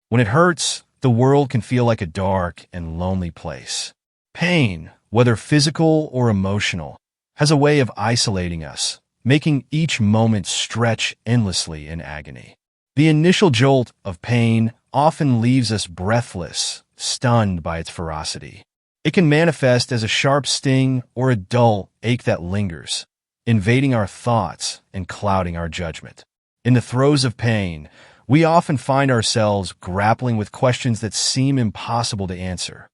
When it hurts, the world can feel like a dark and lonely place. Pain, whether physical or emotional, has a way of isolating us, making each moment stretch endlessly in agony. The initial jolt of pain often leaves us breathless, stunned by its ferocity. It can manifest as a sharp sting or a dull ache that lingers, invading our thoughts and clouding our judgment. In the throes of pain, we often find ourselves grappling with questions that seem impossible to answer.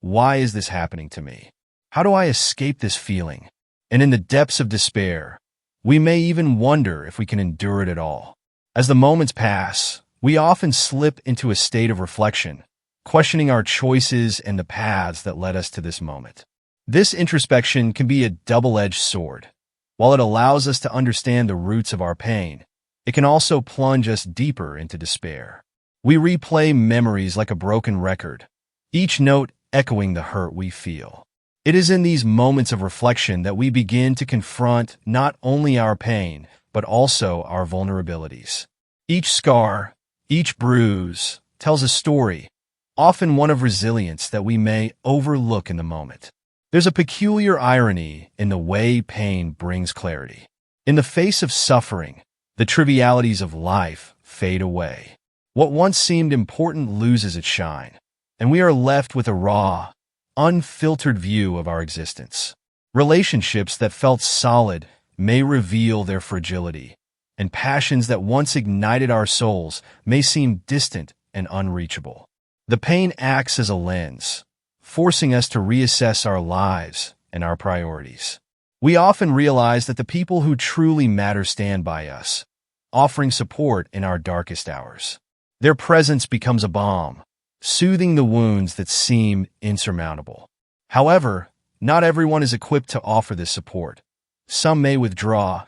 Why is this happening to me? How do I escape this feeling? And in the depths of despair, we may even wonder if we can endure it at all. As the moments pass, we often slip into a state of reflection, questioning our choices and the paths that led us to this moment. This introspection can be a double-edged sword. While it allows us to understand the roots of our pain, it can also plunge us deeper into despair. We replay memories like a broken record, each note echoing the hurt we feel. It is in these moments of reflection that we begin to confront not only our pain, but also our vulnerabilities. Each scar, each bruise, tells a story, often one of resilience that we may overlook in the moment. There's a peculiar irony in the way pain brings clarity. In the face of suffering, the trivialities of life fade away. What once seemed important loses its shine, and we are left with a raw, unfiltered view of our existence. Relationships that felt solid may reveal their fragility, and passions that once ignited our souls may seem distant and unreachable. The pain acts as a lens, forcing us to reassess our lives and our priorities. We often realize that the people who truly matter stand by us, offering support in our darkest hours. Their presence becomes a balm, soothing the wounds that seem insurmountable. However, not everyone is equipped to offer this support. Some may withdraw,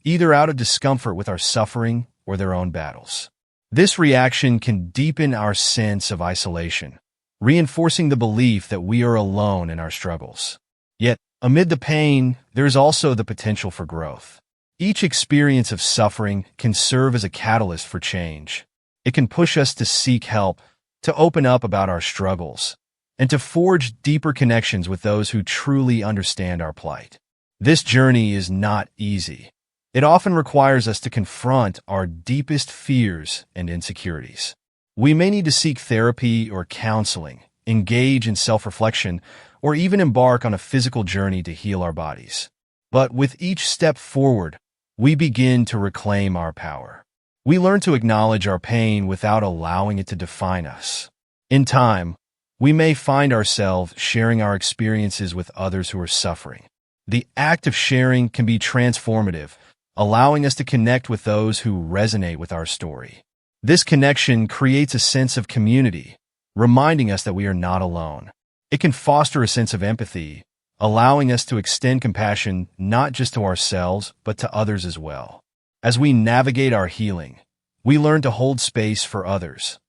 either out of discomfort with our suffering or their own battles. This reaction can deepen our sense of isolation, reinforcing the belief that we are alone in our struggles. Yet, amid the pain, there is also the potential for growth. Each experience of suffering can serve as a catalyst for change. It can push us to seek help, to open up about our struggles, and to forge deeper connections with those who truly understand our plight. This journey is not easy. It often requires us to confront our deepest fears and insecurities. We may need to seek therapy or counseling, engage in self-reflection, or even embark on a physical journey to heal our bodies. But with each step forward, we begin to reclaim our power. We learn to acknowledge our pain without allowing it to define us. In time, we may find ourselves sharing our experiences with others who are suffering. The act of sharing can be transformative, allowing us to connect with those who resonate with our story. This connection creates a sense of community, reminding us that we are not alone. It can foster a sense of empathy, allowing us to extend compassion not just to ourselves, but to others as well. As we navigate our healing, we learn to hold space for others,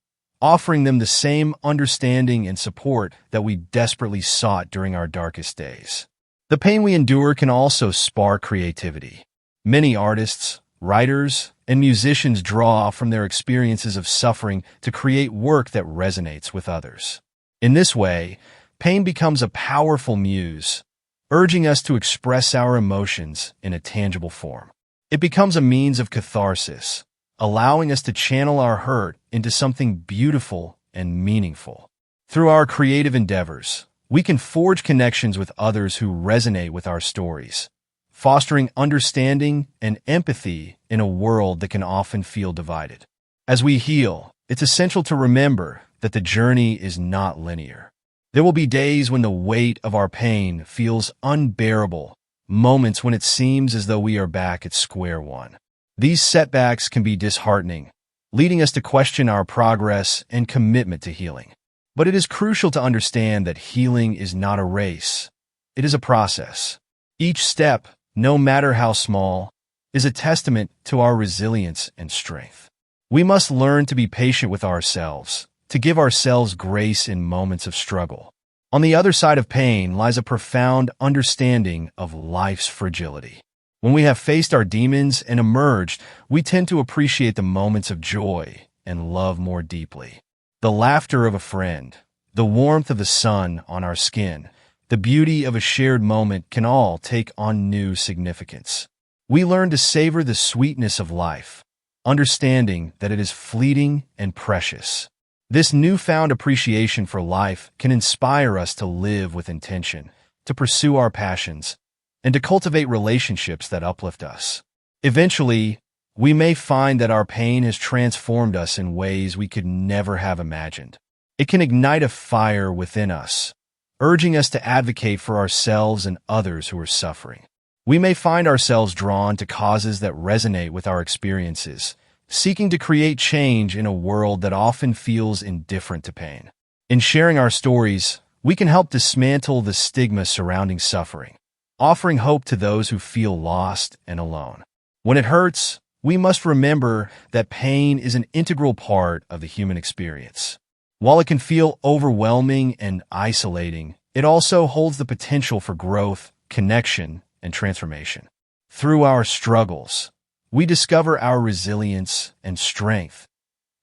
offering them the same understanding and support that we desperately sought during our darkest days. The pain we endure can also spark creativity. Many artists, writers, and musicians draw from their experiences of suffering to create work that resonates with others. In this way, pain becomes a powerful muse, urging us to express our emotions in a tangible form. It becomes a means of catharsis, allowing us to channel our hurt into something beautiful and meaningful. Through our creative endeavors, we can forge connections with others who resonate with our stories, fostering understanding and empathy in a world that can often feel divided. As we heal, it's essential to remember that the journey is not linear. There will be days when the weight of our pain feels unbearable, moments when it seems as though we are back at square one. These setbacks can be disheartening, leading us to question our progress and commitment to healing. But it is crucial to understand that healing is not a race. It is a process. Each step, no matter how small, is a testament to our resilience and strength. We must learn to be patient with ourselves, to give ourselves grace in moments of struggle. On the other side of pain lies a profound understanding of life's fragility. When we have faced our demons and emerged, we tend to appreciate the moments of joy and love more deeply. The laughter of a friend, the warmth of the sun on our skin, the beauty of a shared moment can all take on new significance. We learn to savor the sweetness of life, understanding that it is fleeting and precious. This newfound appreciation for life can inspire us to live with intention, to pursue our passions, and to cultivate relationships that uplift us. Eventually, we may find that our pain has transformed us in ways we could never have imagined. It can ignite a fire within us, urging us to advocate for ourselves and others who are suffering. We may find ourselves drawn to causes that resonate with our experiences, seeking to create change in a world that often feels indifferent to pain. In sharing our stories, we can help dismantle the stigma surrounding suffering, offering hope to those who feel lost and alone. When it hurts, we must remember that pain is an integral part of the human experience. While it can feel overwhelming and isolating, it also holds the potential for growth, connection, and transformation. Through our struggles, we discover our resilience and strength,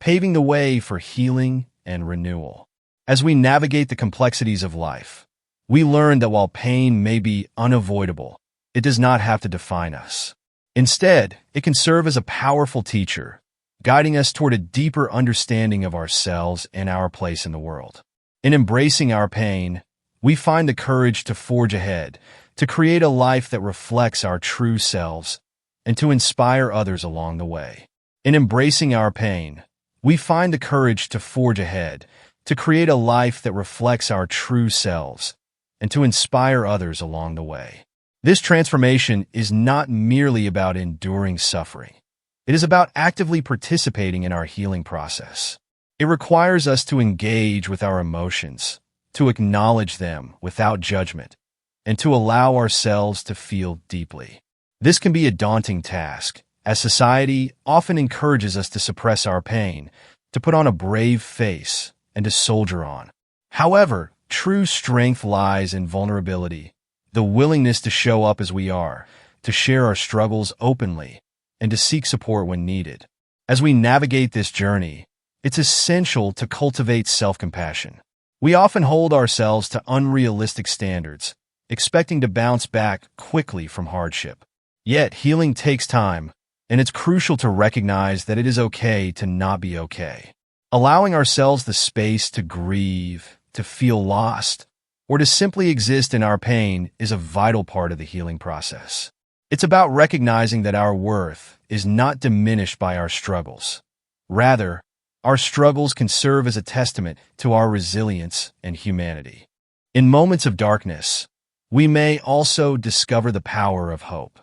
paving the way for healing and renewal. As we navigate the complexities of life, we learn that while pain may be unavoidable, it does not have to define us. Instead, it can serve as a powerful teacher, guiding us toward a deeper understanding of ourselves and our place in the world. In embracing our pain, we find the courage to forge ahead, to create a life that reflects our true selves, and to inspire others along the way. In embracing our pain, we find the courage to forge ahead, to create a life that reflects our true selves, and to inspire others along the way. This transformation is not merely about enduring suffering. It is about actively participating in our healing process. It requires us to engage with our emotions, to acknowledge them without judgment, and to allow ourselves to feel deeply. This can be a daunting task, as society often encourages us to suppress our pain, to put on a brave face, and to soldier on. However, true strength lies in vulnerability, the willingness to show up as we are, to share our struggles openly, and to seek support when needed. As we navigate this journey, it's essential to cultivate self-compassion. We often hold ourselves to unrealistic standards, expecting to bounce back quickly from hardship. Yet, healing takes time, and it's crucial to recognize that it is okay to not be okay. Allowing ourselves the space to grieve, to feel lost, or to simply exist in our pain is a vital part of the healing process. It's about recognizing that our worth is not diminished by our struggles. Rather, our struggles can serve as a testament to our resilience and humanity. In moments of darkness, we may also discover the power of hope.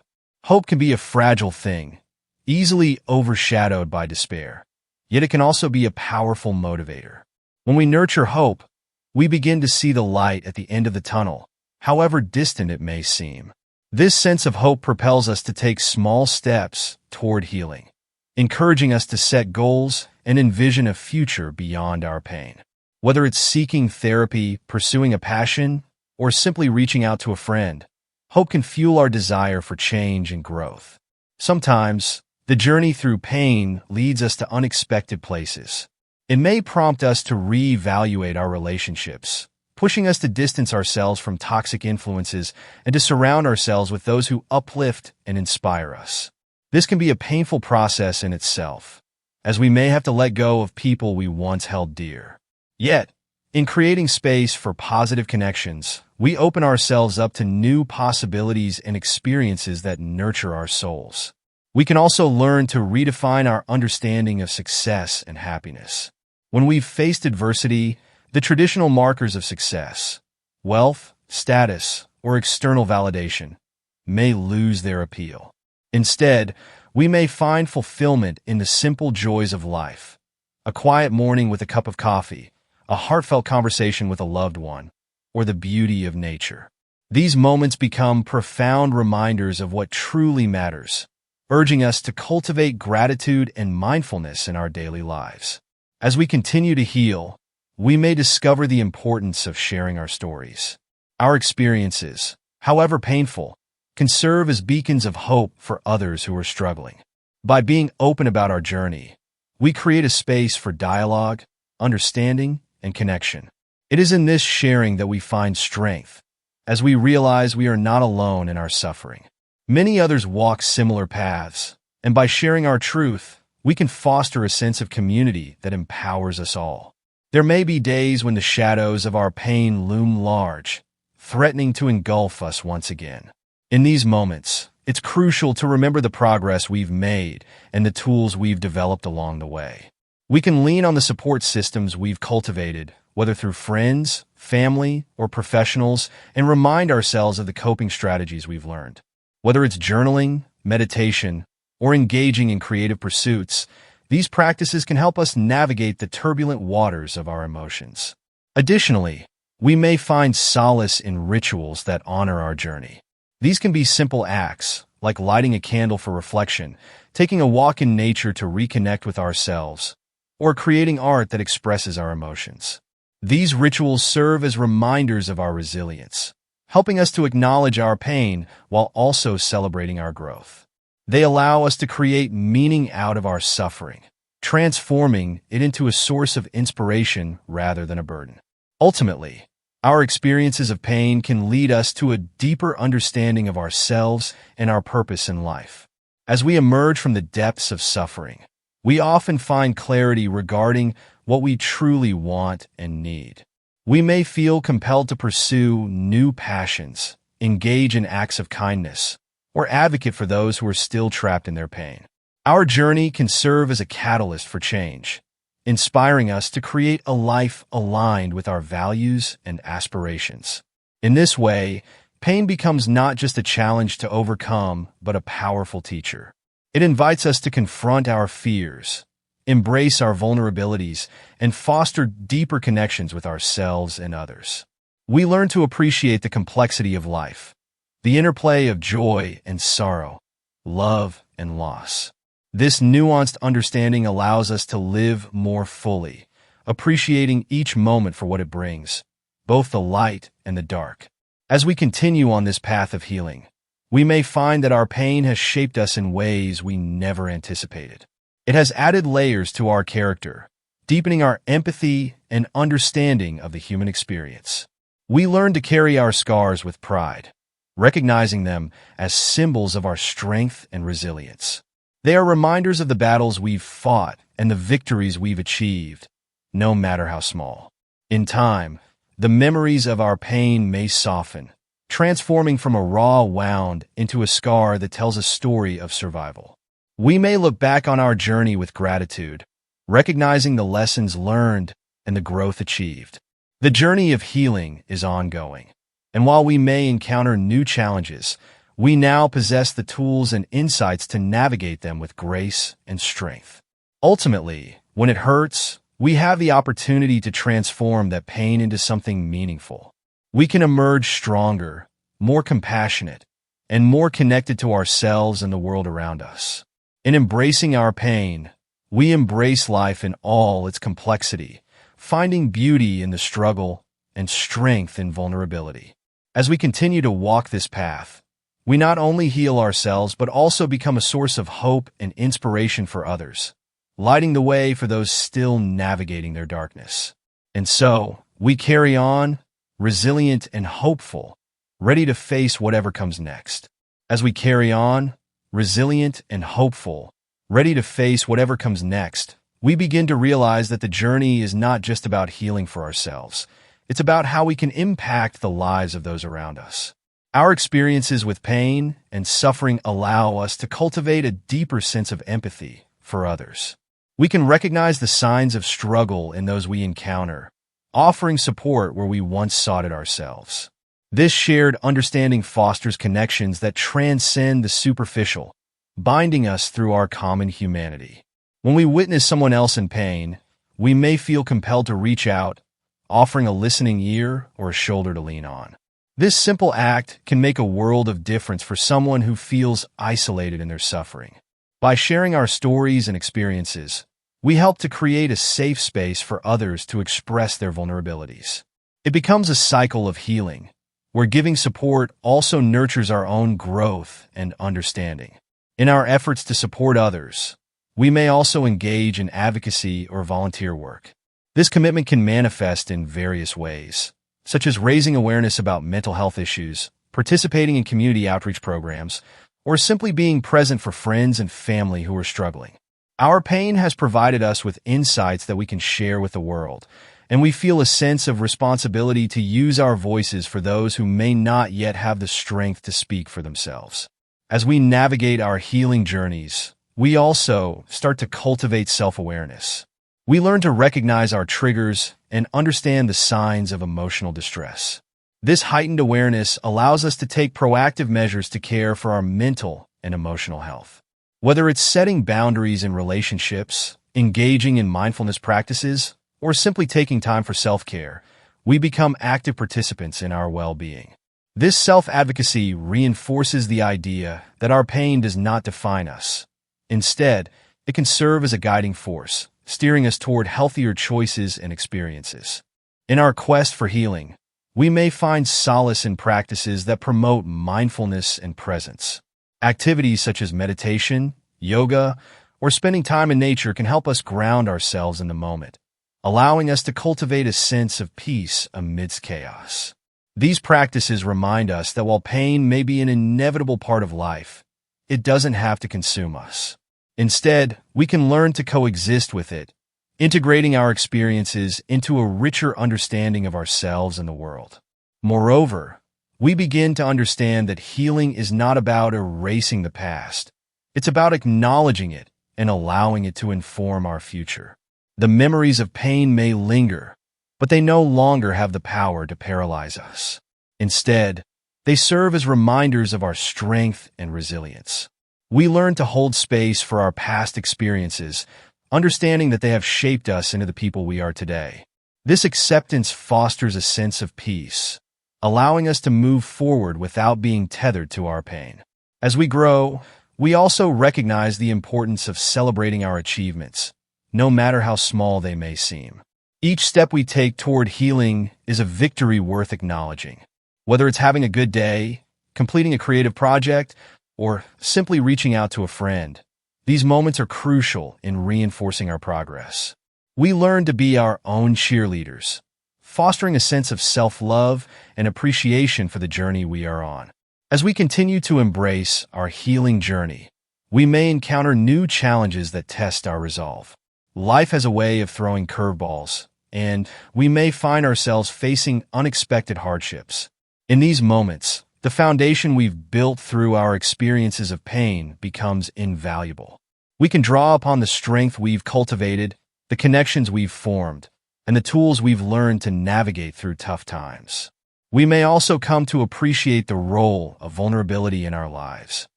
Hope can be a fragile thing, easily overshadowed by despair. Yet it can also be a powerful motivator. When we nurture hope, we begin to see the light at the end of the tunnel, however distant it may seem. This sense of hope propels us to take small steps toward healing, encouraging us to set goals and envision a future beyond our pain. Whether it's seeking therapy, pursuing a passion, or simply reaching out to a friend, hope can fuel our desire for change and growth. Sometimes, the journey through pain leads us to unexpected places. It may prompt us to reevaluate our relationships, pushing us to distance ourselves from toxic influences and to surround ourselves with those who uplift and inspire us. This can be a painful process in itself, as we may have to let go of people we once held dear. Yet, in creating space for positive connections, we open ourselves up to new possibilities and experiences that nurture our souls. We can also learn to redefine our understanding of success and happiness. When we've faced adversity, the traditional markers of success, wealth, status, or external validation, may lose their appeal. Instead, we may find fulfillment in the simple joys of life: a quiet morning with a cup of coffee, a heartfelt conversation with a loved one, or the beauty of nature. These moments become profound reminders of what truly matters, urging us to cultivate gratitude and mindfulness in our daily lives. As we continue to heal, we may discover the importance of sharing our stories. Our experiences, however painful, can serve as beacons of hope for others who are struggling. By being open about our journey, we create a space for dialogue, understanding, and connection. It is in this sharing that we find strength, as we realize we are not alone in our suffering. Many others walk similar paths, and by sharing our truth, we can foster a sense of community that empowers us all. There may be days when the shadows of our pain loom large, threatening to engulf us once again. In these moments, it's crucial to remember the progress we've made and the tools we've developed along the way. We can lean on the support systems we've cultivated, whether through friends, family, or professionals, and remind ourselves of the coping strategies we've learned. Whether it's journaling, meditation, or engaging in creative pursuits, these practices can help us navigate the turbulent waters of our emotions. Additionally, we may find solace in rituals that honor our journey. These can be simple acts, like lighting a candle for reflection, taking a walk in nature to reconnect with ourselves, or creating art that expresses our emotions. These rituals serve as reminders of our resilience, helping us to acknowledge our pain while also celebrating our growth. They allow us to create meaning out of our suffering, transforming it into a source of inspiration rather than a burden. Ultimately, our experiences of pain can lead us to a deeper understanding of ourselves and our purpose in life. As we emerge from the depths of suffering, we often find clarity regarding what we truly want and need. We may feel compelled to pursue new passions, engage in acts of kindness, or advocate for those who are still trapped in their pain. Our journey can serve as a catalyst for change, inspiring us to create a life aligned with our values and aspirations. In this way, pain becomes not just a challenge to overcome, but a powerful teacher. It invites us to confront our fears, embrace our vulnerabilities, and foster deeper connections with ourselves and others. We learn to appreciate the complexity of life, the interplay of joy and sorrow, love and loss. This nuanced understanding allows us to live more fully, appreciating each moment for what it brings, both the light and the dark. As we continue on this path of healing, we may find that our pain has shaped us in ways we never anticipated. It has added layers to our character, deepening our empathy and understanding of the human experience. We learn to carry our scars with pride, recognizing them as symbols of our strength and resilience. They are reminders of the battles we've fought and the victories we've achieved, no matter how small. In time, the memories of our pain may soften, transforming from a raw wound into a scar that tells a story of survival. We may look back on our journey with gratitude, recognizing the lessons learned and the growth achieved. The journey of healing is ongoing, and while we may encounter new challenges, we now possess the tools and insights to navigate them with grace and strength. Ultimately, when it hurts, we have the opportunity to transform that pain into something meaningful. We can emerge stronger, more compassionate, and more connected to ourselves and the world around us. In embracing our pain, we embrace life in all its complexity, finding beauty in the struggle and strength in vulnerability. As we continue to walk this path, we not only heal ourselves but also become a source of hope and inspiration for others, lighting the way for those still navigating their darkness. And so, we carry on, resilient and hopeful, ready to face whatever comes next. As we carry on, resilient and hopeful, ready to face whatever comes next, we begin to realize that the journey is not just about healing for ourselves. It's about how we can impact the lives of those around us. Our experiences with pain and suffering allow us to cultivate a deeper sense of empathy for others. We can recognize the signs of struggle in those we encounter, offering support where we once sought it ourselves. This shared understanding fosters connections that transcend the superficial, binding us through our common humanity. When we witness someone else in pain, we may feel compelled to reach out, offering a listening ear or a shoulder to lean on. This simple act can make a world of difference for someone who feels isolated in their suffering. By sharing our stories and experiences, we help to create a safe space for others to express their vulnerabilities. It becomes a cycle of healing, where giving support also nurtures our own growth and understanding. In our efforts to support others, we may also engage in advocacy or volunteer work. This commitment can manifest in various ways, such as raising awareness about mental health issues, participating in community outreach programs, or simply being present for friends and family who are struggling. Our pain has provided us with insights that we can share with the world, and we feel a sense of responsibility to use our voices for those who may not yet have the strength to speak for themselves. As we navigate our healing journeys, we also start to cultivate self-awareness. We learn to recognize our triggers and understand the signs of emotional distress. This heightened awareness allows us to take proactive measures to care for our mental and emotional health. Whether it's setting boundaries in relationships, engaging in mindfulness practices, or simply taking time for self-care, we become active participants in our well-being. This self-advocacy reinforces the idea that our pain does not define us. Instead, it can serve as a guiding force, steering us toward healthier choices and experiences. In our quest for healing, we may find solace in practices that promote mindfulness and presence. Activities such as meditation, yoga, or spending time in nature can help us ground ourselves in the moment, allowing us to cultivate a sense of peace amidst chaos. These practices remind us that while pain may be an inevitable part of life, it doesn't have to consume us. Instead, we can learn to coexist with it, integrating our experiences into a richer understanding of ourselves and the world. Moreover, we begin to understand that healing is not about erasing the past. It's about acknowledging it and allowing it to inform our future. The memories of pain may linger, but they no longer have the power to paralyze us. Instead, they serve as reminders of our strength and resilience. We learn to hold space for our past experiences, understanding that they have shaped us into the people we are today. This acceptance fosters a sense of peace, allowing us to move forward without being tethered to our pain. As we grow, we also recognize the importance of celebrating our achievements, no matter how small they may seem. Each step we take toward healing is a victory worth acknowledging. Whether it's having a good day, completing a creative project, or simply reaching out to a friend, these moments are crucial in reinforcing our progress. We learn to be our own cheerleaders, fostering a sense of self-love and appreciation for the journey we are on. As we continue to embrace our healing journey, we may encounter new challenges that test our resolve. Life has a way of throwing curveballs, and we may find ourselves facing unexpected hardships. In these moments, the foundation we've built through our experiences of pain becomes invaluable. We can draw upon the strength we've cultivated, the connections we've formed, and the tools we've learned to navigate through tough times. We may also come to appreciate the role of vulnerability in our lives.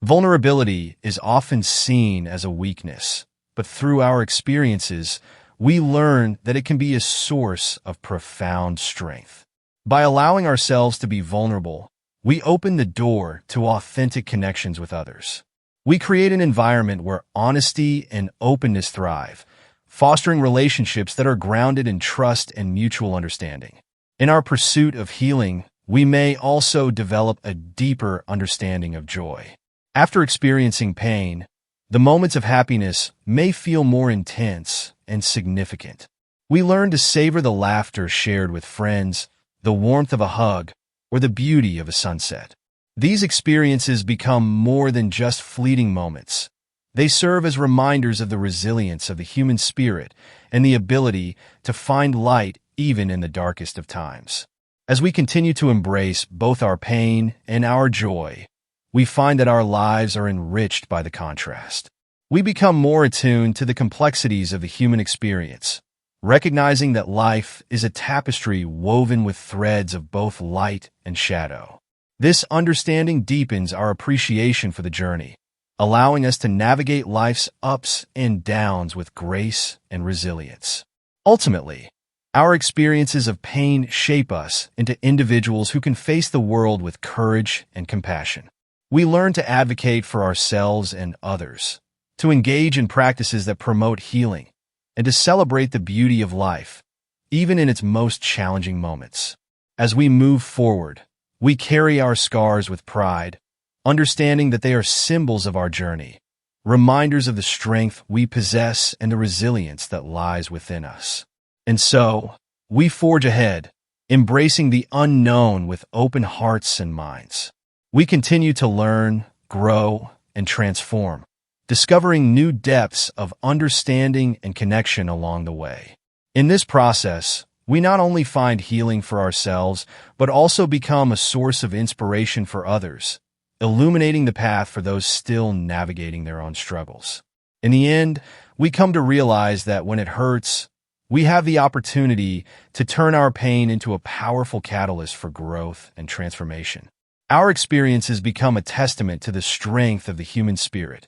Vulnerability is often seen as a weakness, but through our experiences, we learn that it can be a source of profound strength. By allowing ourselves to be vulnerable, we open the door to authentic connections with others. We create an environment where honesty and openness thrive, fostering relationships that are grounded in trust and mutual understanding. In our pursuit of healing, we may also develop a deeper understanding of joy. After experiencing pain, the moments of happiness may feel more intense and significant. We learn to savor the laughter shared with friends, the warmth of a hug, or the beauty of a sunset. These experiences become more than just fleeting moments. They serve as reminders of the resilience of the human spirit and the ability to find light even in the darkest of times. As we continue to embrace both our pain and our joy, we find that our lives are enriched by the contrast. We become more attuned to the complexities of the human experience, recognizing that life is a tapestry woven with threads of both light and shadow. This understanding deepens our appreciation for the journey, allowing us to navigate life's ups and downs with grace and resilience. Ultimately, our experiences of pain shape us into individuals who can face the world with courage and compassion. We learn to advocate for ourselves and others, to engage in practices that promote healing, and to celebrate the beauty of life, even in its most challenging moments. As we move forward, we carry our scars with pride, understanding that they are symbols of our journey, reminders of the strength we possess and the resilience that lies within us. And so, we forge ahead, embracing the unknown with open hearts and minds. We continue to learn, grow, and transform, discovering new depths of understanding and connection along the way. In this process, we not only find healing for ourselves, but also become a source of inspiration for others, illuminating the path for those still navigating their own struggles. In the end, we come to realize that when it hurts, we have the opportunity to turn our pain into a powerful catalyst for growth and transformation. Our experiences become a testament to the strength of the human spirit,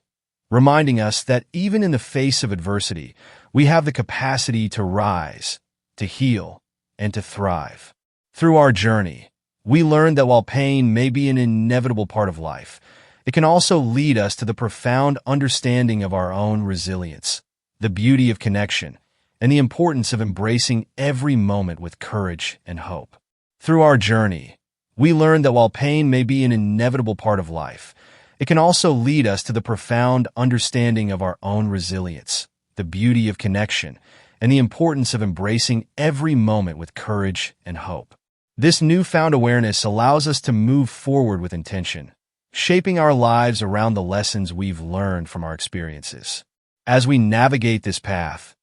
reminding us that even in the face of adversity, we have the capacity to rise, to heal, and to thrive. Through our journey, we learn that while pain may be an inevitable part of life, it can also lead us to the profound understanding of our own resilience, the beauty of connection, and the importance of embracing every moment with courage and hope. Through our journey, we learn that while pain may be an inevitable part of life, it can also lead us to the profound understanding of our own resilience, the beauty of connection, and the importance of embracing every moment with courage and hope. This newfound awareness allows us to move forward with intention, shaping our lives around the lessons we've learned from our experiences. As we navigate this path,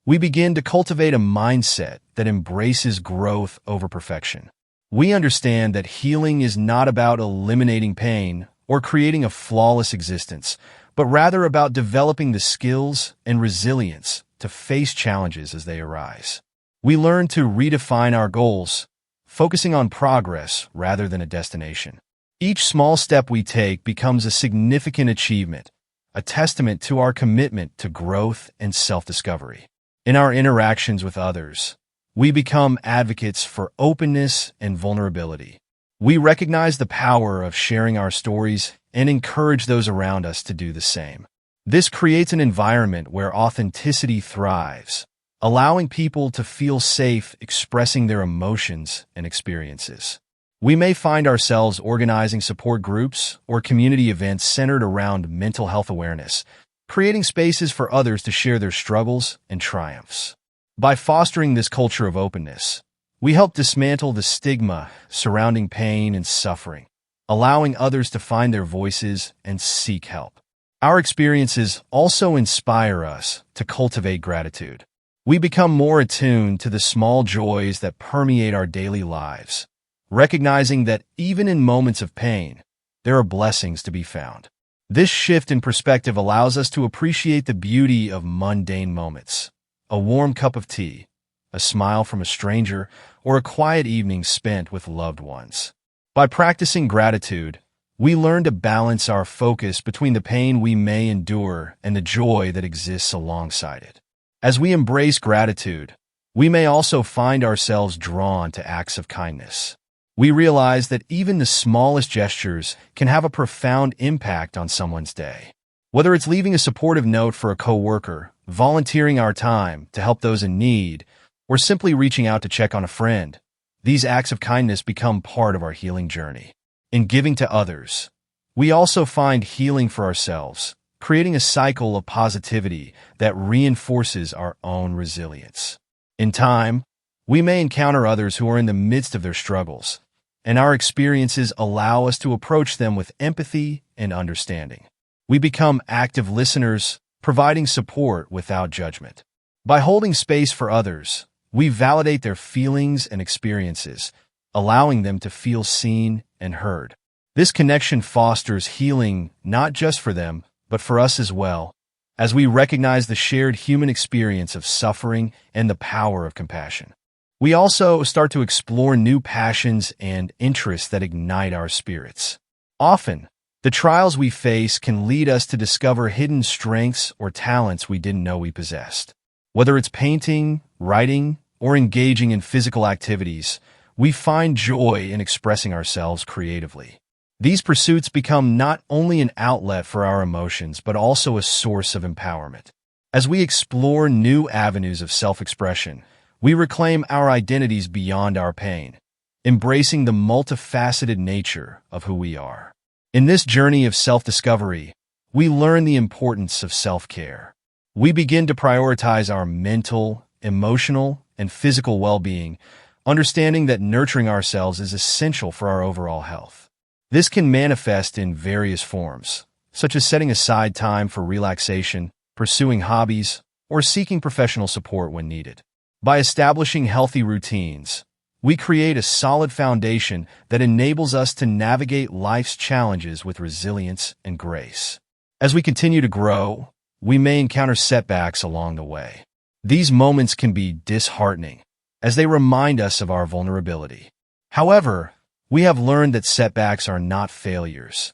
we begin to cultivate a mindset that embraces growth over perfection. We understand that healing is not about eliminating pain or creating a flawless existence, but rather about developing the skills and resilience to face challenges as they arise. We learn to redefine our goals, focusing on progress rather than a destination. Each small step we take becomes a significant achievement, a testament to our commitment to growth and self-discovery. In our interactions with others, we become advocates for openness and vulnerability. We recognize the power of sharing our stories and encourage those around us to do the same. This creates an environment where authenticity thrives, allowing people to feel safe expressing their emotions and experiences. We may find ourselves organizing support groups or community events centered around mental health awareness, creating spaces for others to share their struggles and triumphs. By fostering this culture of openness, we help dismantle the stigma surrounding pain and suffering, allowing others to find their voices and seek help. Our experiences also inspire us to cultivate gratitude. We become more attuned to the small joys that permeate our daily lives, recognizing that even in moments of pain, there are blessings to be found. This shift in perspective allows us to appreciate the beauty of mundane moments. A warm cup of tea, a smile from a stranger, or a quiet evening spent with loved ones. By practicing gratitude, we learn to balance our focus between the pain we may endure and the joy that exists alongside it. As we embrace gratitude, we may also find ourselves drawn to acts of kindness. We realize that even the smallest gestures can have a profound impact on someone's day. Whether it's leaving a supportive note for a coworker, volunteering our time to help those in need, or simply reaching out to check on a friend, these acts of kindness become part of our healing journey. In giving to others, we also find healing for ourselves, creating a cycle of positivity that reinforces our own resilience. In time, we may encounter others who are in the midst of their struggles, and our experiences allow us to approach them with empathy and understanding. We become active listeners, providing support without judgment. By holding space for others, we validate their feelings and experiences, allowing them to feel seen and heard. This connection fosters healing not just for them, but for us as well, as we recognize the shared human experience of suffering and the power of compassion. We also start to explore new passions and interests that ignite our spirits. Often, the trials we face can lead us to discover hidden strengths or talents we didn't know we possessed. Whether it's painting, writing, or engaging in physical activities, we find joy in expressing ourselves creatively. These pursuits become not only an outlet for our emotions, but also a source of empowerment. As we explore new avenues of self-expression, we reclaim our identities beyond our pain, embracing the multifaceted nature of who we are. In this journey of self-discovery, we learn the importance of self-care. We begin to prioritize our mental, emotional, and physical well-being, understanding that nurturing ourselves is essential for our overall health. This can manifest in various forms, such as setting aside time for relaxation, pursuing hobbies, or seeking professional support when needed. By establishing healthy routines, we create a solid foundation that enables us to navigate life's challenges with resilience and grace. As we continue to grow, we may encounter setbacks along the way. These moments can be disheartening, as they remind us of our vulnerability. However, we have learned that setbacks are not failures.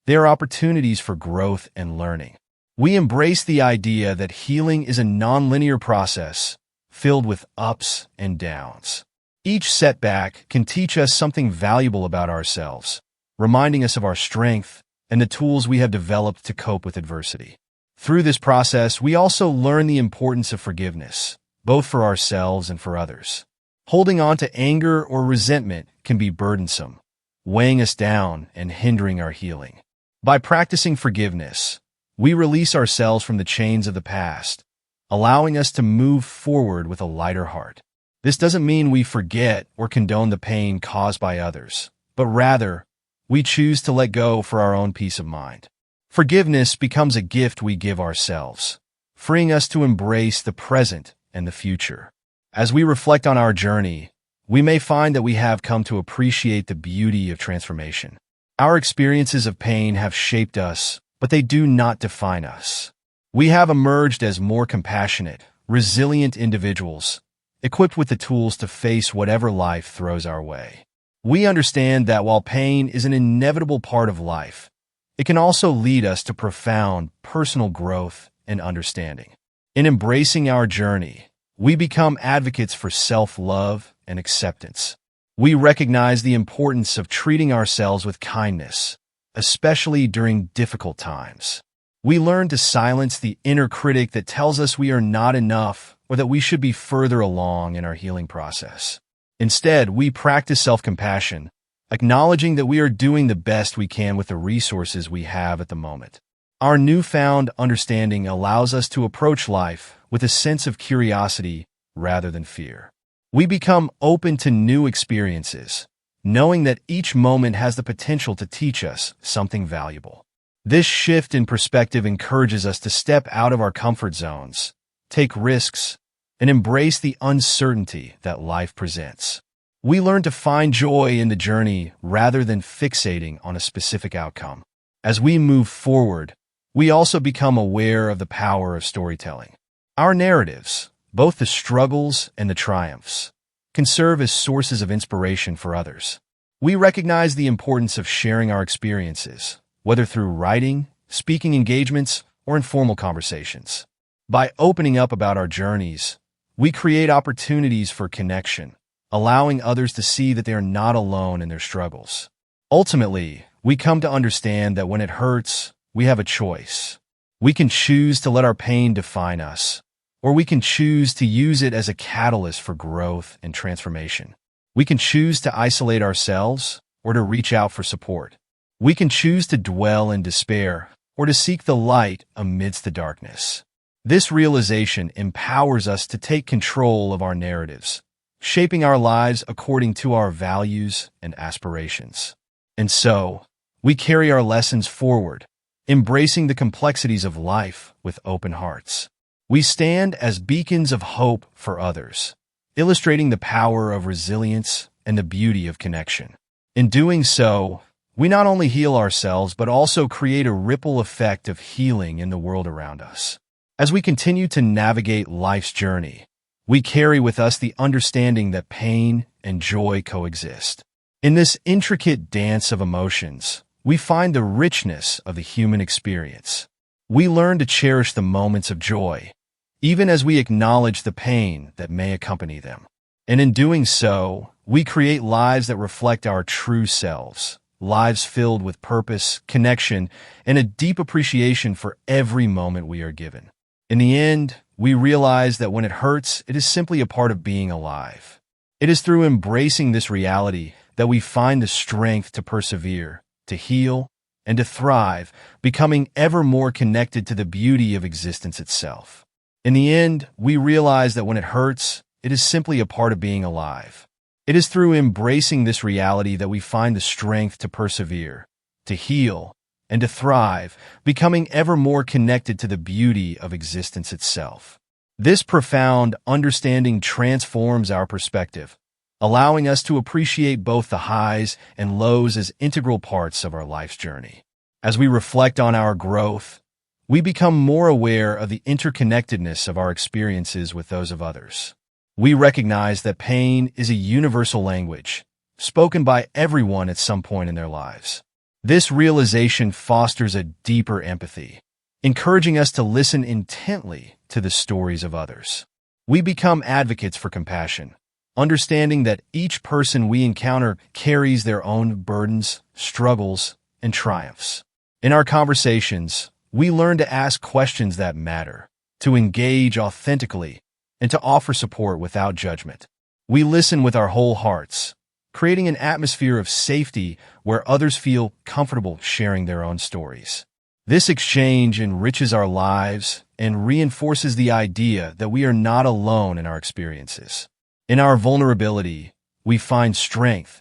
They are opportunities for growth and learning. We embrace the idea that healing is a nonlinear process filled with ups and downs. Each setback can teach us something valuable about ourselves, reminding us of our strength and the tools we have developed to cope with adversity. Through this process, we also learn the importance of forgiveness, both for ourselves and for others. Holding on to anger or resentment can be burdensome, weighing us down and hindering our healing. By practicing forgiveness, we release ourselves from the chains of the past, allowing us to move forward with a lighter heart. This doesn't mean we forget or condone the pain caused by others, but rather, we choose to let go for our own peace of mind. Forgiveness becomes a gift we give ourselves, freeing us to embrace the present and the future. As we reflect on our journey, we may find that we have come to appreciate the beauty of transformation. Our experiences of pain have shaped us, but they do not define us. We have emerged as more compassionate, resilient individuals, equipped with the tools to face whatever life throws our way. We understand that while pain is an inevitable part of life, it can also lead us to profound personal growth and understanding. In embracing our journey, we become advocates for self-love and acceptance. We recognize the importance of treating ourselves with kindness, especially during difficult times. We learn to silence the inner critic that tells us we are not enough or that we should be further along in our healing process. Instead, we practice self-compassion, acknowledging that we are doing the best we can with the resources we have at the moment. Our newfound understanding allows us to approach life with a sense of curiosity rather than fear. We become open to new experiences, knowing that each moment has the potential to teach us something valuable. This shift in perspective encourages us to step out of our comfort zones, take risks, and embrace the uncertainty that life presents. We learn to find joy in the journey rather than fixating on a specific outcome. As we move forward, we also become aware of the power of storytelling. Our narratives, both the struggles and the triumphs, can serve as sources of inspiration for others. We recognize the importance of sharing our experiences, whether through writing, speaking engagements, or informal conversations. By opening up about our journeys, we create opportunities for connection, allowing others to see that they are not alone in their struggles. Ultimately, we come to understand that when it hurts, we have a choice. We can choose to let our pain define us, or we can choose to use it as a catalyst for growth and transformation. We can choose to isolate ourselves or to reach out for support. We can choose to dwell in despair or to seek the light amidst the darkness. This realization empowers us to take control of our narratives, shaping our lives according to our values and aspirations. And so, we carry our lessons forward, embracing the complexities of life with open hearts. We stand as beacons of hope for others, illustrating the power of resilience and the beauty of connection. In doing so, we not only heal ourselves but also create a ripple effect of healing in the world around us. As we continue to navigate life's journey, we carry with us the understanding that pain and joy coexist. In this intricate dance of emotions, we find the richness of the human experience. We learn to cherish the moments of joy, even as we acknowledge the pain that may accompany them. And in doing so, we create lives that reflect our true selves, lives filled with purpose, connection, and a deep appreciation for every moment we are given. In the end, we realize that when it hurts, it is simply a part of being alive. It is through embracing this reality that we find the strength to persevere, to heal, and to thrive, becoming ever more connected to the beauty of existence itself. In the end, we realize that when it hurts, it is simply a part of being alive. It is through embracing this reality that we find the strength to persevere, to heal, and to thrive, becoming ever more connected to the beauty of existence itself. This profound understanding transforms our perspective, allowing us to appreciate both the highs and lows as integral parts of our life's journey. As we reflect on our growth, we become more aware of the interconnectedness of our experiences with those of others. We recognize that pain is a universal language, spoken by everyone at some point in their lives. This realization fosters a deeper empathy, encouraging us to listen intently to the stories of others. We become advocates for compassion, understanding that each person we encounter carries their own burdens, struggles, and triumphs. In our conversations, we learn to ask questions that matter, to engage authentically, and to offer support without judgment. We listen with our whole hearts, creating an atmosphere of safety where others feel comfortable sharing their own stories. This exchange enriches our lives and reinforces the idea that we are not alone in our experiences. In our vulnerability, we find strength,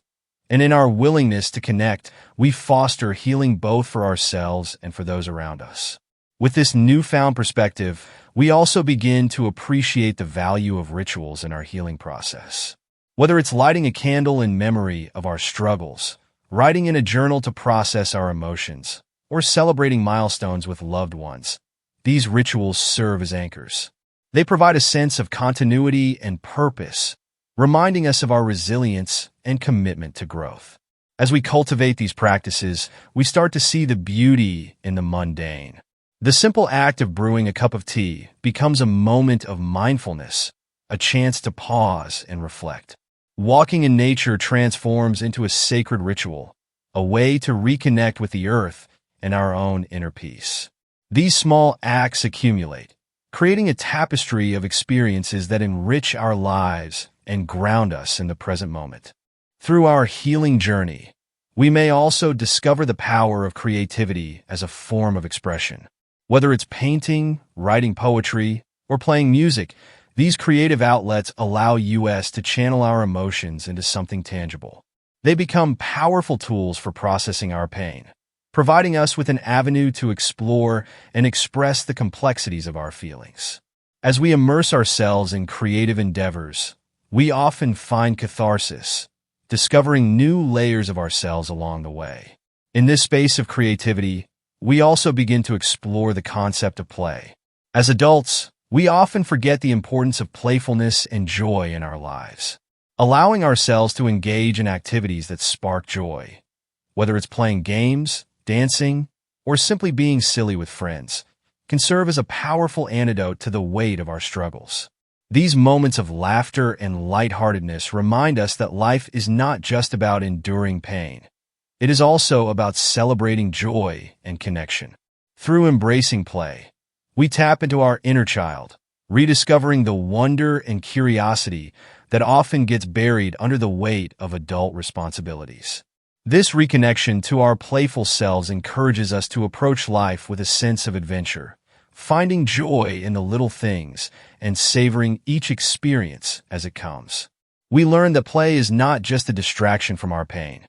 and in our willingness to connect, we foster healing both for ourselves and for those around us. With this newfound perspective, we also begin to appreciate the value of rituals in our healing process. Whether it's lighting a candle in memory of our struggles, writing in a journal to process our emotions, or celebrating milestones with loved ones, these rituals serve as anchors. They provide a sense of continuity and purpose, reminding us of our resilience and commitment to growth. As we cultivate these practices, we start to see the beauty in the mundane. The simple act of brewing a cup of tea becomes a moment of mindfulness, a chance to pause and reflect. Walking in nature transforms into a sacred ritual, a way to reconnect with the earth and our own inner peace. These small acts accumulate, creating a tapestry of experiences that enrich our lives and ground us in the present moment. Through our healing journey, we may also discover the power of creativity as a form of expression. Whether it's painting, writing poetry, or playing music, these creative outlets allow us to channel our emotions into something tangible. They become powerful tools for processing our pain, providing us with an avenue to explore and express the complexities of our feelings. As we immerse ourselves in creative endeavors, we often find catharsis, discovering new layers of ourselves along the way. In this space of creativity, we also begin to explore the concept of play. As adults, we often forget the importance of playfulness and joy in our lives. Allowing ourselves to engage in activities that spark joy, whether it's playing games, dancing, or simply being silly with friends, can serve as a powerful antidote to the weight of our struggles. These moments of laughter and lightheartedness remind us that life is not just about enduring pain. It is also about celebrating joy and connection. Through embracing play, we tap into our inner child, rediscovering the wonder and curiosity that often gets buried under the weight of adult responsibilities. This reconnection to our playful selves encourages us to approach life with a sense of adventure, finding joy in the little things and savoring each experience as it comes. We learn that play is not just a distraction from our pain.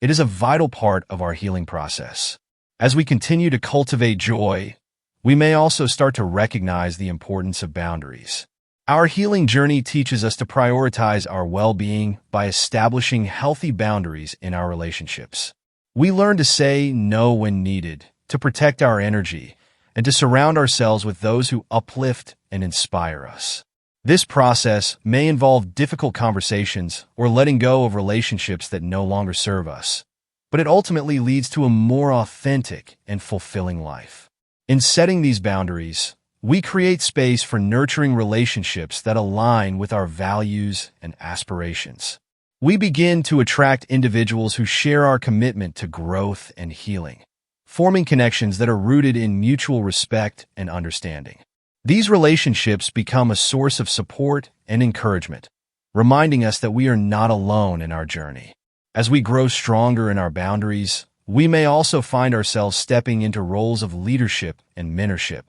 It is a vital part of our healing process. As we continue to cultivate joy, we may also start to recognize the importance of boundaries. Our healing journey teaches us to prioritize our well-being by establishing healthy boundaries in our relationships. We learn to say no when needed, to protect our energy, and to surround ourselves with those who uplift and inspire us. This process may involve difficult conversations or letting go of relationships that no longer serve us, but it ultimately leads to a more authentic and fulfilling life. In setting these boundaries, we create space for nurturing relationships that align with our values and aspirations. We begin to attract individuals who share our commitment to growth and healing, forming connections that are rooted in mutual respect and understanding. These relationships become a source of support and encouragement, reminding us that we are not alone in our journey. As we grow stronger in our boundaries, we may also find ourselves stepping into roles of leadership and mentorship.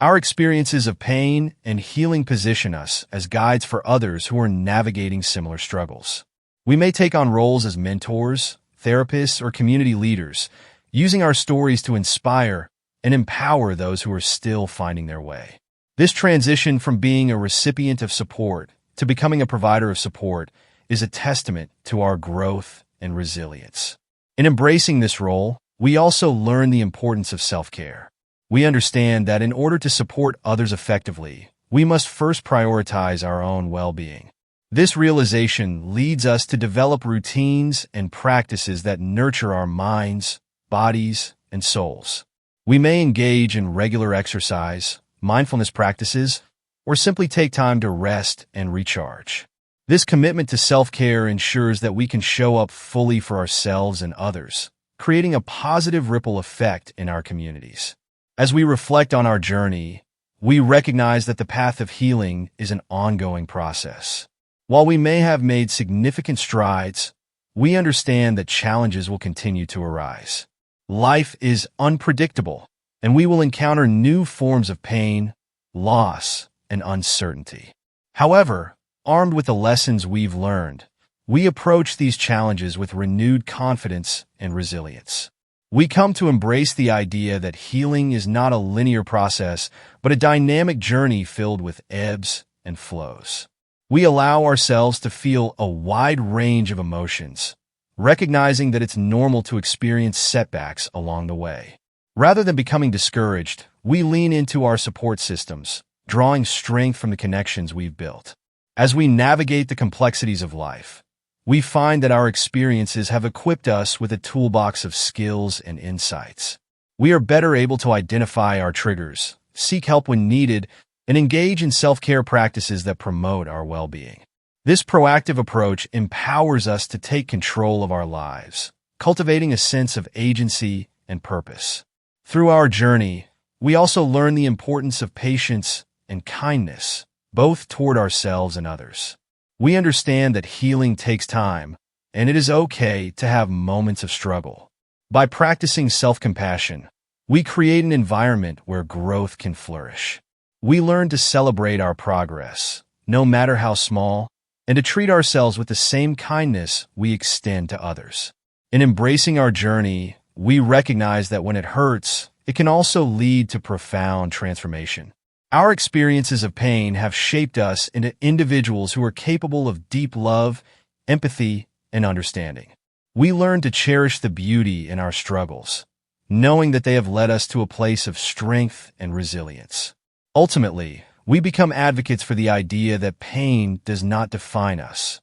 Our experiences of pain and healing position us as guides for others who are navigating similar struggles. We may take on roles as mentors, therapists, or community leaders, using our stories to inspire and empower those who are still finding their way. This transition from being a recipient of support to becoming a provider of support is a testament to our growth and resilience. In embracing this role, we also learn the importance of self-care. We understand that in order to support others effectively, we must first prioritize our own well-being. This realization leads us to develop routines and practices that nurture our minds, bodies, and souls. We may engage in regular exercise, mindfulness practices, or simply take time to rest and recharge. This commitment to self-care ensures that we can show up fully for ourselves and others, creating a positive ripple effect in our communities. As we reflect on our journey, we recognize that the path of healing is an ongoing process. While we may have made significant strides, we understand that challenges will continue to arise. Life is unpredictable, and we will encounter new forms of pain, loss, and uncertainty. However, armed with the lessons we've learned, we approach these challenges with renewed confidence and resilience. We come to embrace the idea that healing is not a linear process, but a dynamic journey filled with ebbs and flows. We allow ourselves to feel a wide range of emotions, recognizing that it's normal to experience setbacks along the way. Rather than becoming discouraged, we lean into our support systems, drawing strength from the connections we've built. As we navigate the complexities of life, we find that our experiences have equipped us with a toolbox of skills and insights. We are better able to identify our triggers, seek help when needed, and engage in self-care practices that promote our well-being. This proactive approach empowers us to take control of our lives, cultivating a sense of agency and purpose. Through our journey, we also learn the importance of patience and kindness, both toward ourselves and others. We understand that healing takes time, and it is okay to have moments of struggle. By practicing self-compassion, we create an environment where growth can flourish. We learn to celebrate our progress, no matter how small, and to treat ourselves with the same kindness we extend to others. In embracing our journey, we recognize that when it hurts, it can also lead to profound transformation. Our experiences of pain have shaped us into individuals who are capable of deep love, empathy, and understanding. We learn to cherish the beauty in our struggles, knowing that they have led us to a place of strength and resilience. Ultimately, we become advocates for the idea that pain does not define us.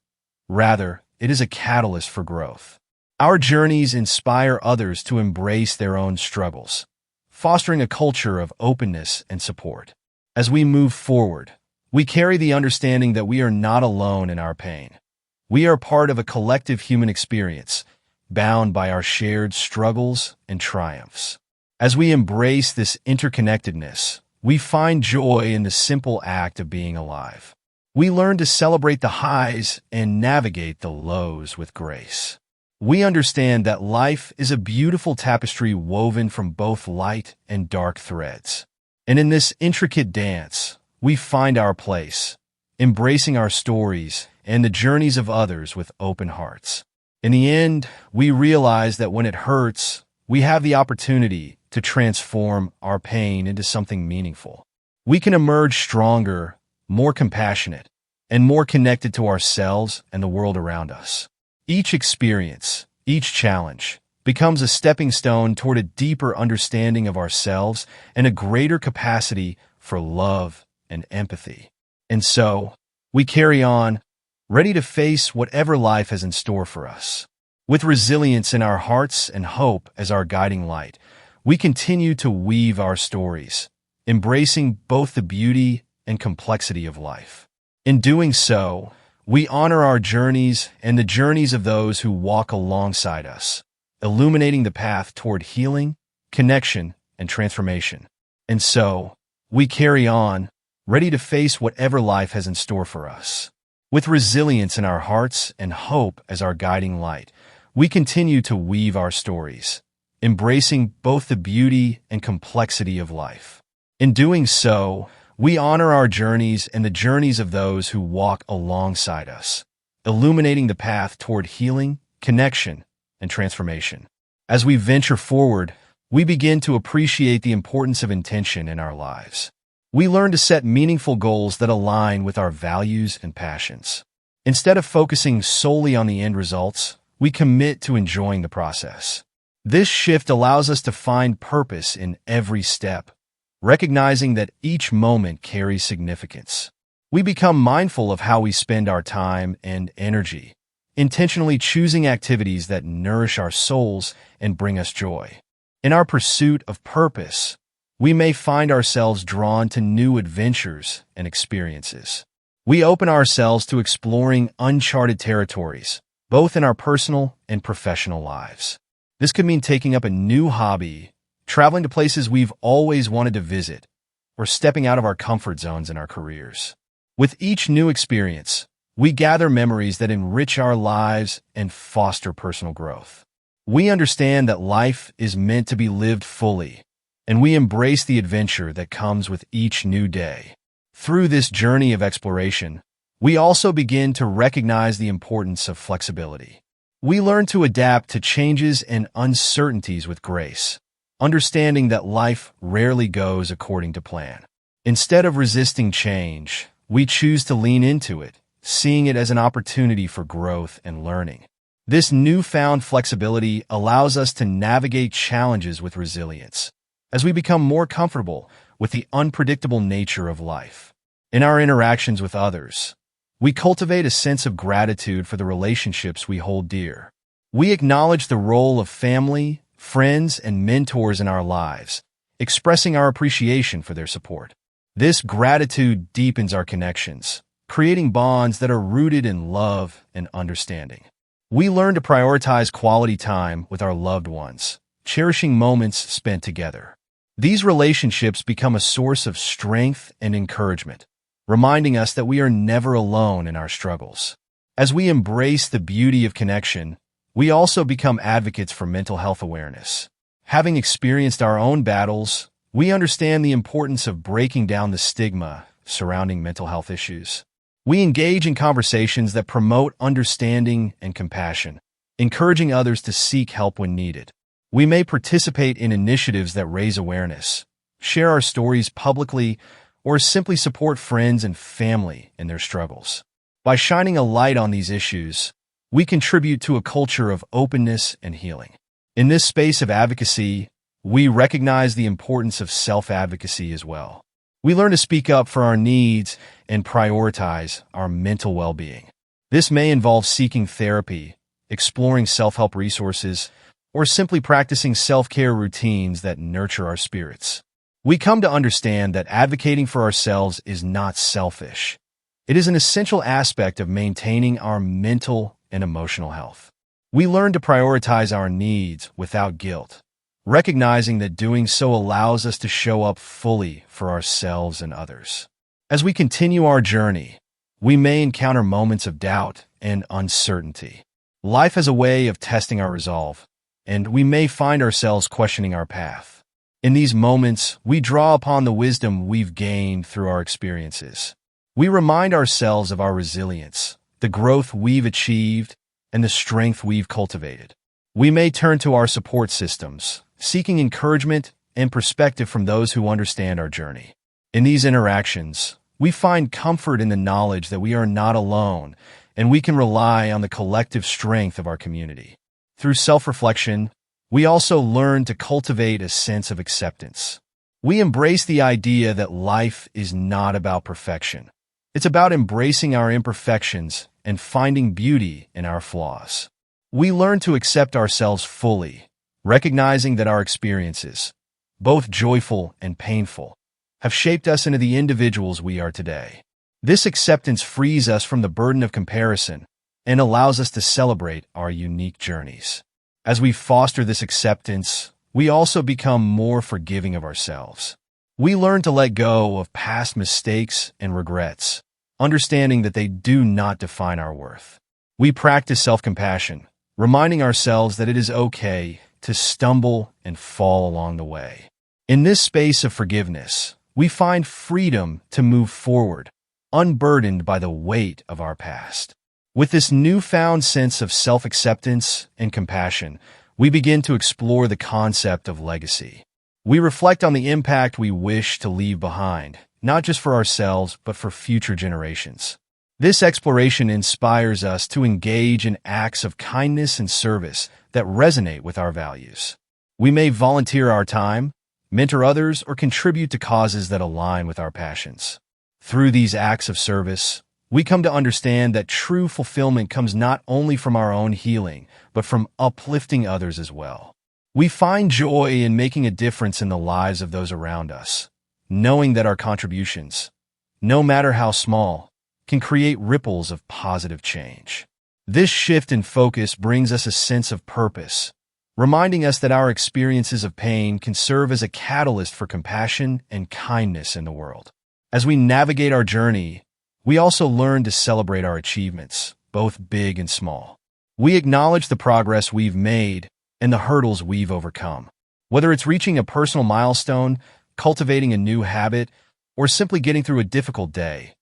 Rather, it is a catalyst for growth. Our journeys inspire others to embrace their own struggles, fostering a culture of openness and support. As we move forward, we carry the understanding that we are not alone in our pain. We are part of a collective human experience, bound by our shared struggles and triumphs. As we embrace this interconnectedness, we find joy in the simple act of being alive. We learn to celebrate the highs and navigate the lows with grace. We understand that life is a beautiful tapestry woven from both light and dark threads. And in this intricate dance, we find our place, embracing our stories and the journeys of others with open hearts. In the end, we realize that when it hurts, we have the opportunity to transform our pain into something meaningful. We can emerge stronger, more compassionate, and more connected to ourselves and the world around us. Each experience, each challenge, becomes a stepping stone toward a deeper understanding of ourselves and a greater capacity for love and empathy. And so, we carry on, ready to face whatever life has in store for us. With resilience in our hearts and hope as our guiding light, we continue to weave our stories, embracing both the beauty and complexity of life. In doing so, we honor our journeys and the journeys of those who walk alongside us, illuminating the path toward healing, connection, and transformation. And so, we carry on, ready to face whatever life has in store for us. With resilience in our hearts and hope as our guiding light, we continue to weave our stories, embracing both the beauty and complexity of life. In doing so, we honor our journeys and the journeys of those who walk alongside us, illuminating the path toward healing, connection, and transformation. As we venture forward, we begin to appreciate the importance of intention in our lives. We learn to set meaningful goals that align with our values and passions. Instead of focusing solely on the end results, we commit to enjoying the process. This shift allows us to find purpose in every step, recognizing that each moment carries significance. We become mindful of how we spend our time and energy, intentionally choosing activities that nourish our souls and bring us joy. In our pursuit of purpose, we may find ourselves drawn to new adventures and experiences. We open ourselves to exploring uncharted territories, both in our personal and professional lives. This could mean taking up a new hobby, traveling to places we've always wanted to visit, or stepping out of our comfort zones in our careers. With each new experience, we gather memories that enrich our lives and foster personal growth. We understand that life is meant to be lived fully, and we embrace the adventure that comes with each new day. Through this journey of exploration, we also begin to recognize the importance of flexibility. We learn to adapt to changes and uncertainties with grace, understanding that life rarely goes according to plan. Instead of resisting change, we choose to lean into it, seeing it as an opportunity for growth and learning. This newfound flexibility allows us to navigate challenges with resilience, as we become more comfortable with the unpredictable nature of life. In our interactions with others, we cultivate a sense of gratitude for the relationships we hold dear. We acknowledge the role of family, friends, and mentors in our lives, expressing our appreciation for their support. This gratitude deepens our connections, creating bonds that are rooted in love and understanding. We learn to prioritize quality time with our loved ones, cherishing moments spent together. These relationships become a source of strength and encouragement, reminding us that we are never alone in our struggles. As we embrace the beauty of connection, we also become advocates for mental health awareness. Having experienced our own battles, we understand the importance of breaking down the stigma surrounding mental health issues. We engage in conversations that promote understanding and compassion, encouraging others to seek help when needed. We may participate in initiatives that raise awareness, share our stories publicly, or simply support friends and family in their struggles. By shining a light on these issues, we contribute to a culture of openness and healing. In this space of advocacy, we recognize the importance of self-advocacy as well. We learn to speak up for our needs and prioritize our mental well-being. This may involve seeking therapy, exploring self-help resources, or simply practicing self-care routines that nurture our spirits. We come to understand that advocating for ourselves is not selfish. It is an essential aspect of maintaining our mental and emotional health. We learn to prioritize our needs without guilt, recognizing that doing so allows us to show up fully for ourselves and others. As we continue our journey, we may encounter moments of doubt and uncertainty. Life has a way of testing our resolve, and we may find ourselves questioning our path. In these moments, we draw upon the wisdom we've gained through our experiences. We remind ourselves of our resilience, the growth we've achieved, and the strength we've cultivated. We may turn to our support systems, seeking encouragement and perspective from those who understand our journey. In these interactions, we find comfort in the knowledge that we are not alone, and we can rely on the collective strength of our community. Through self-reflection, we also learn to cultivate a sense of acceptance. We embrace the idea that life is not about perfection. It's about embracing our imperfections and finding beauty in our flaws. We learn to accept ourselves fully, recognizing that our experiences, both joyful and painful, have shaped us into the individuals we are today. This acceptance frees us from the burden of comparison and allows us to celebrate our unique journeys. As we foster this acceptance, we also become more forgiving of ourselves. We learn to let go of past mistakes and regrets, understanding that they do not define our worth. We practice self-compassion, reminding ourselves that it is okay to stumble and fall along the way. In this space of forgiveness, we find freedom to move forward, unburdened by the weight of our past. With this newfound sense of self-acceptance and compassion, we begin to explore the concept of legacy. We reflect on the impact we wish to leave behind, not just for ourselves, but for future generations. This exploration inspires us to engage in acts of kindness and service that resonate with our values. We may volunteer our time, mentor others, or contribute to causes that align with our passions. Through these acts of service, we come to understand that true fulfillment comes not only from our own healing, but from uplifting others as well. We find joy in making a difference in the lives of those around us, knowing that our contributions, no matter how small, can create ripples of positive change. This shift in focus brings us a sense of purpose, reminding us that our experiences of pain can serve as a catalyst for compassion and kindness in the world. As we navigate our journey, we also learn to celebrate our achievements, both big and small. We acknowledge the progress we've made and the hurdles we've overcome. Whether it's reaching a personal milestone, cultivating a new habit, or simply getting through a difficult day,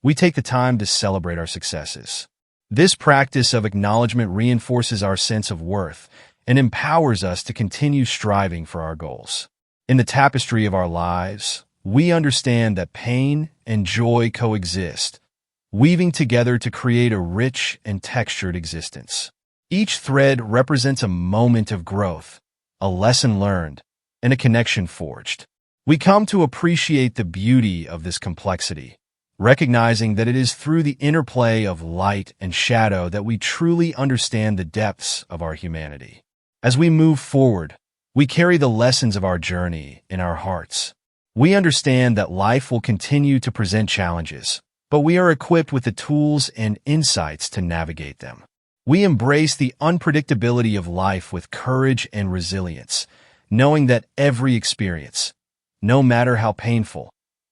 we take the time to celebrate our successes. This practice of acknowledgement reinforces our sense of worth and empowers us to continue striving for our goals. In the tapestry of our lives, we understand that pain and joy coexist, weaving together to create a rich and textured existence. Each thread represents a moment of growth, a lesson learned, and a connection forged. We come to appreciate the beauty of this complexity, recognizing that it is through the interplay of light and shadow that we truly understand the depths of our humanity. As we move forward, we carry the lessons of our journey in our hearts. We understand that life will continue to present challenges, but we are equipped with the tools and insights to navigate them. We embrace the unpredictability of life with courage and resilience, knowing that every experience, no matter how painful,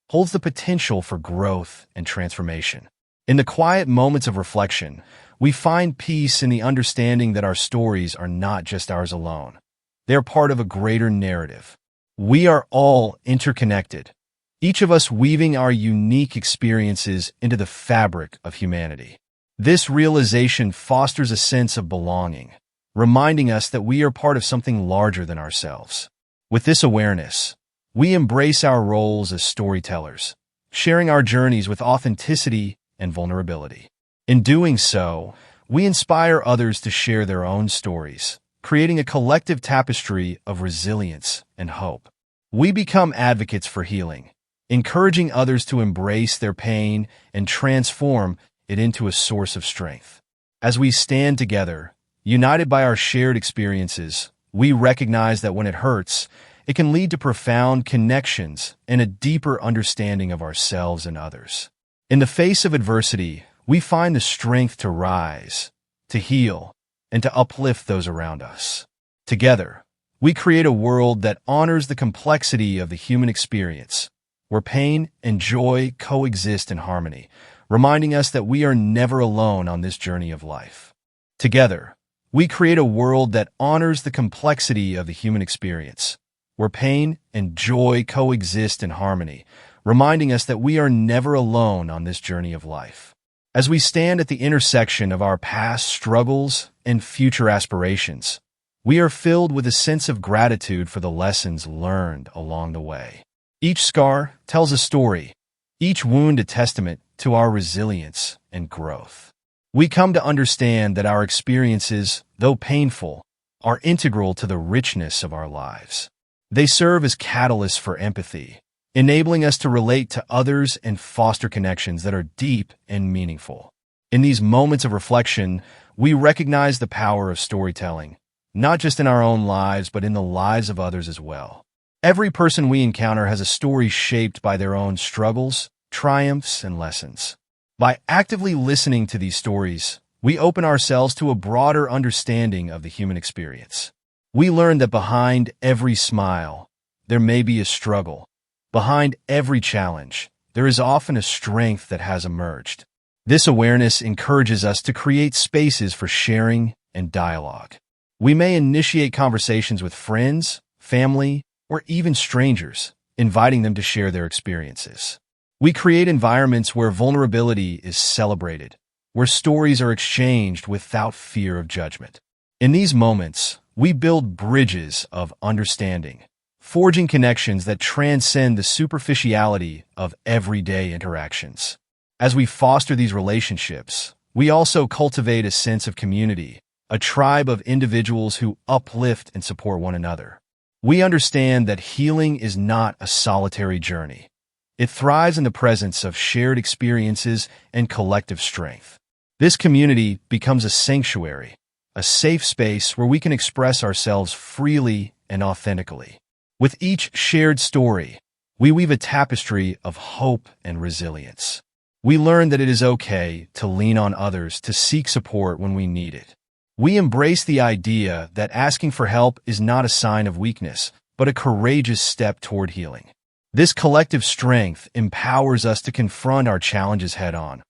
holds the potential for growth and transformation. In the quiet moments of reflection, we find peace in the understanding that our stories are not just ours alone. They are part of a greater narrative. We are all interconnected, each of us weaving our unique experiences into the fabric of humanity. This realization fosters a sense of belonging, reminding us that we are part of something larger than ourselves. With this awareness, we embrace our roles as storytellers, sharing our journeys with authenticity and vulnerability. In doing so, we inspire others to share their own stories, creating a collective tapestry of resilience and hope. We become advocates for healing, encouraging others to embrace their pain and transform it into a source of strength. As we stand together, united by our shared experiences, we recognize that when it hurts, it can lead to profound connections and a deeper understanding of ourselves and others. In the face of adversity, we find the strength to rise, to heal, and to uplift those around us. Together, we create a world that honors the complexity of the human experience, where pain and joy coexist in harmony, reminding us that we are never alone on this journey of life. Together, we create a world that honors the complexity of the human experience, where pain and joy coexist in harmony, reminding us that we are never alone on this journey of life. As we stand at the intersection of our past struggles and future aspirations, we are filled with a sense of gratitude for the lessons learned along the way. Each scar tells a story, each wound a testament to our resilience and growth. We come to understand that our experiences, though painful, are integral to the richness of our lives. They serve as catalysts for empathy, enabling us to relate to others and foster connections that are deep and meaningful. In these moments of reflection, we recognize the power of storytelling, not just in our own lives, but in the lives of others as well. Every person we encounter has a story shaped by their own struggles, triumphs, and lessons. By actively listening to these stories, we open ourselves to a broader understanding of the human experience. We learn that behind every smile, there may be a struggle. Behind every challenge, there is often a strength that has emerged. This awareness encourages us to create spaces for sharing and dialogue. We may initiate conversations with friends, family, or even strangers, inviting them to share their experiences. We create environments where vulnerability is celebrated, where stories are exchanged without fear of judgment. In these moments, we build bridges of understanding, forging connections that transcend the superficiality of everyday interactions. As we foster these relationships, we also cultivate a sense of community, a tribe of individuals who uplift and support one another. We understand that healing is not a solitary journey. It thrives in the presence of shared experiences and collective strength. This community becomes a sanctuary, a safe space where we can express ourselves freely and authentically. With each shared story, we weave a tapestry of hope and resilience. We learn that it is okay to lean on others to seek support when we need it. We embrace the idea that asking for help is not a sign of weakness, but a courageous step toward healing. This collective strength empowers us to confront our challenges head-on,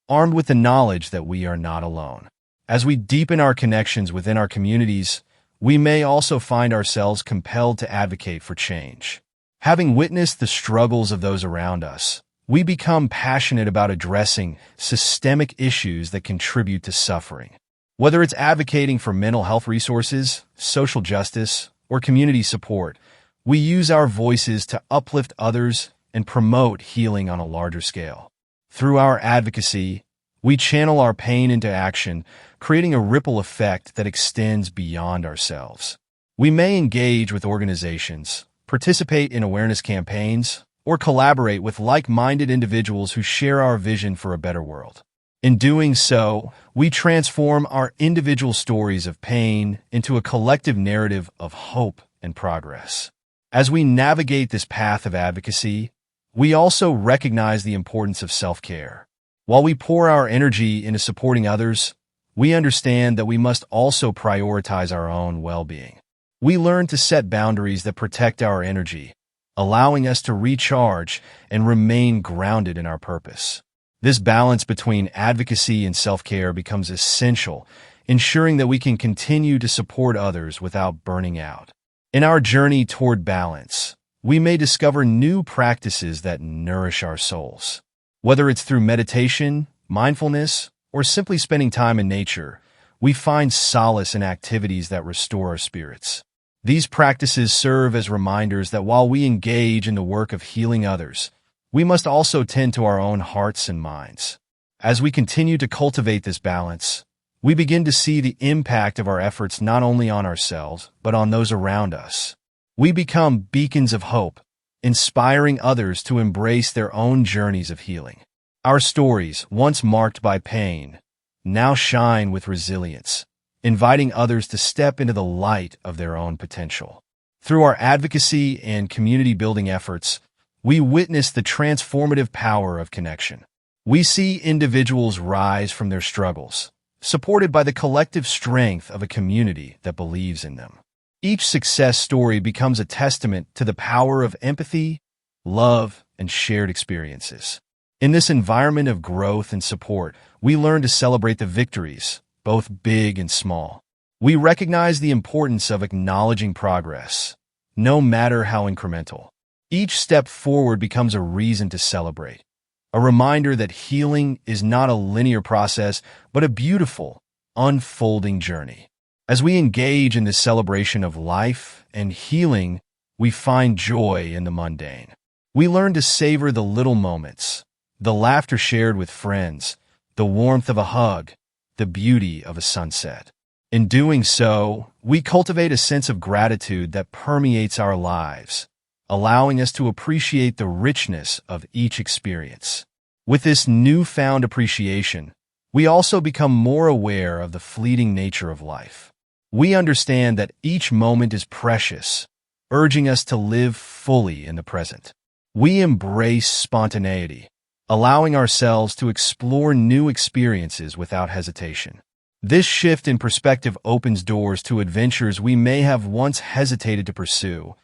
armed with the knowledge that we are not alone. As we deepen our connections within our communities, we may also find ourselves compelled to advocate for change. Having witnessed the struggles of those around us, we become passionate about addressing systemic issues that contribute to suffering. Whether it's advocating for mental health resources, social justice, or community support, we use our voices to uplift others and promote healing on a larger scale. Through our advocacy, we channel our pain into action, creating a ripple effect that extends beyond ourselves. We may engage with organizations, participate in awareness campaigns, or collaborate with like-minded individuals who share our vision for a better world. In doing so, we transform our individual stories of pain into a collective narrative of hope and progress. As we navigate this path of advocacy, we also recognize the importance of self-care. While we pour our energy into supporting others, we understand that we must also prioritize our own well-being. We learn to set boundaries that protect our energy, allowing us to recharge and remain grounded in our purpose. This balance between advocacy and self-care becomes essential, ensuring that we can continue to support others without burning out. In our journey toward balance, we may discover new practices that nourish our souls. Whether it's through meditation, mindfulness, or simply spending time in nature, we find solace in activities that restore our spirits. These practices serve as reminders that while we engage in the work of healing others, we must also tend to our own hearts and minds. As we continue to cultivate this balance, we begin to see the impact of our efforts not only on ourselves, but on those around us. We become beacons of hope, inspiring others to embrace their own journeys of healing. Our stories, once marked by pain, now shine with resilience, inviting others to step into the light of their own potential. Through our advocacy and community-building efforts, we witness the transformative power of connection. We see individuals rise from their struggles, supported by the collective strength of a community that believes in them. Each success story becomes a testament to the power of empathy, love, and shared experiences. In this environment of growth and support, we learn to celebrate the victories, both big and small. We recognize the importance of acknowledging progress, no matter how incremental. Each step forward becomes a reason to celebrate, a reminder that healing is not a linear process, but a beautiful, unfolding journey. As we engage in this celebration of life and healing, we find joy in the mundane. We learn to savor the little moments, the laughter shared with friends, the warmth of a hug, the beauty of a sunset. In doing so, we cultivate a sense of gratitude that permeates our lives, allowing us to appreciate the richness of each experience. With this newfound appreciation, we also become more aware of the fleeting nature of life. We understand that each moment is precious, urging us to live fully in the present. We embrace spontaneity, allowing ourselves to explore new experiences without hesitation. This shift in perspective opens doors to adventures we may have once hesitated to pursue,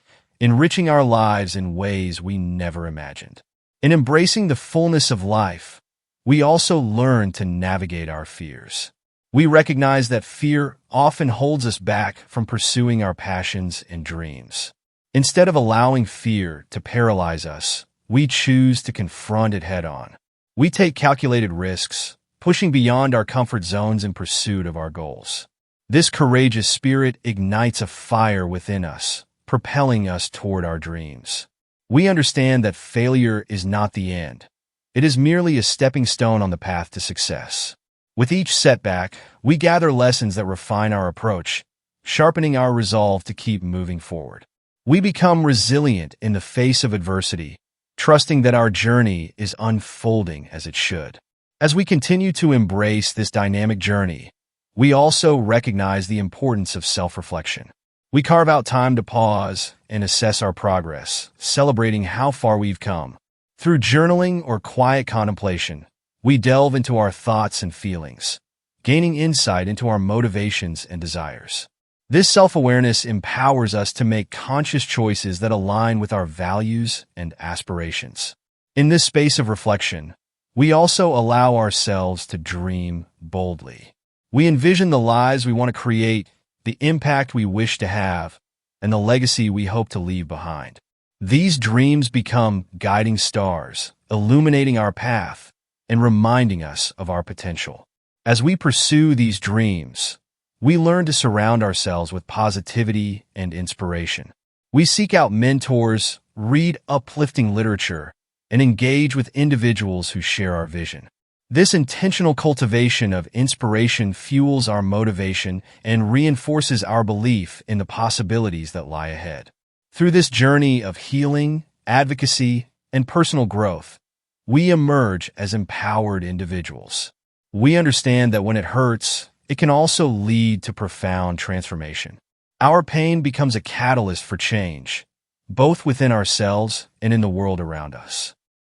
enriching our lives in ways we never imagined. In embracing the fullness of life, we also learn to navigate our fears. We recognize that fear often holds us back from pursuing our passions and dreams. Instead of allowing fear to paralyze us, we choose to confront it head-on. We take calculated risks, pushing beyond our comfort zones in pursuit of our goals. This courageous spirit ignites a fire within us, propelling us toward our dreams. We understand that failure is not the end. It is merely a stepping stone on the path to success. With each setback, we gather lessons that refine our approach, sharpening our resolve to keep moving forward. We become resilient in the face of adversity, trusting that our journey is unfolding as it should. As we continue to embrace this dynamic journey, we also recognize the importance of self-reflection. We carve out time to pause and assess our progress, celebrating how far we've come. Through journaling or quiet contemplation, we delve into our thoughts and feelings, gaining insight into our motivations and desires. This self-awareness empowers us to make conscious choices that align with our values and aspirations. In this space of reflection, we also allow ourselves to dream boldly. We envision the lives we want to create, the impact we wish to have, and the legacy we hope to leave behind. These dreams become guiding stars, illuminating our path and reminding us of our potential. As we pursue these dreams, we learn to surround ourselves with positivity and inspiration. We seek out mentors, read uplifting literature, and engage with individuals who share our vision. This intentional cultivation of inspiration fuels our motivation and reinforces our belief in the possibilities that lie ahead. Through this journey of healing, advocacy, and personal growth, we emerge as empowered individuals. We understand that when it hurts, it can also lead to profound transformation. Our pain becomes a catalyst for change, both within ourselves and in the world around us.